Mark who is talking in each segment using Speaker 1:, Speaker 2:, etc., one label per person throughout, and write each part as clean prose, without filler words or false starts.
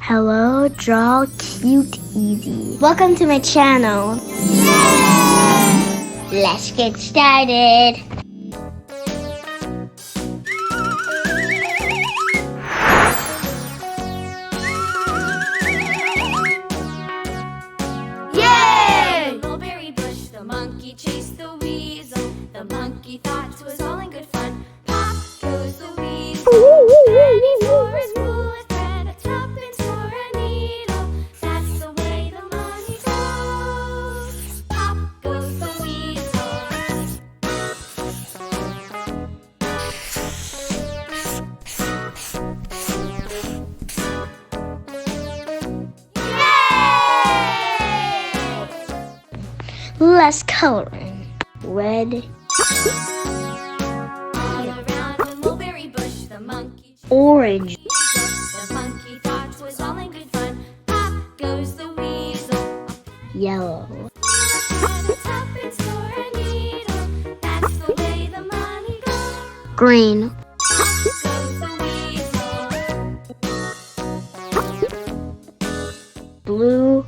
Speaker 1: Hello, Draw Cute Easy. Welcome to my channel. Let's get started.
Speaker 2: Yay! The mulberry bush, the monkey chased the weasel. The monkey thought it was all in good fun. Pop goes the weasel. Ready for his spool of thread, a tuppence for a needle. That's the way the money goes. Pop goes the weasel.
Speaker 1: Let's color in. Red,
Speaker 2: All around the mulberry bush, the monkey chased
Speaker 1: orange,
Speaker 2: the monkey thought it was all in good fun. Pop goes the weasel.
Speaker 1: yellow,
Speaker 2: And a tuppence for a needle. That's the way the money goes.
Speaker 1: green,
Speaker 2: Goes the weasel.
Speaker 1: blue,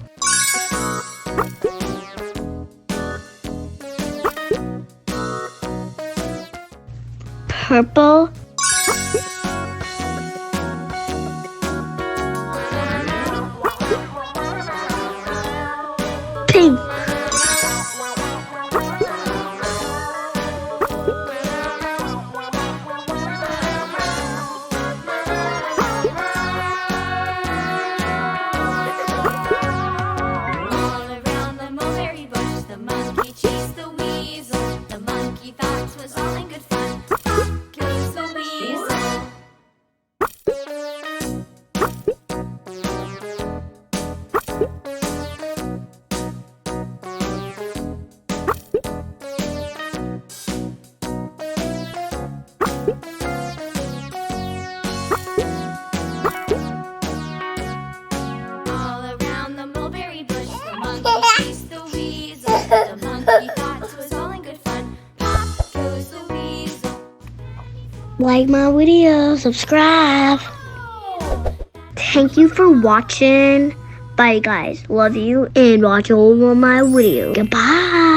Speaker 1: purple, pink,
Speaker 2: All around the mulberry bush, the monkey chased the weasel. The monkey thought it was all in good fun. Pop goes the weasel. All around the mulberry bush, the monkey chased the weasel. The monkey thought it was all in good fun. Pop goes the weasel.
Speaker 1: like my video, subscribe. Thank you for watching. Bye guys, love you and watch all of my videos. Goodbye.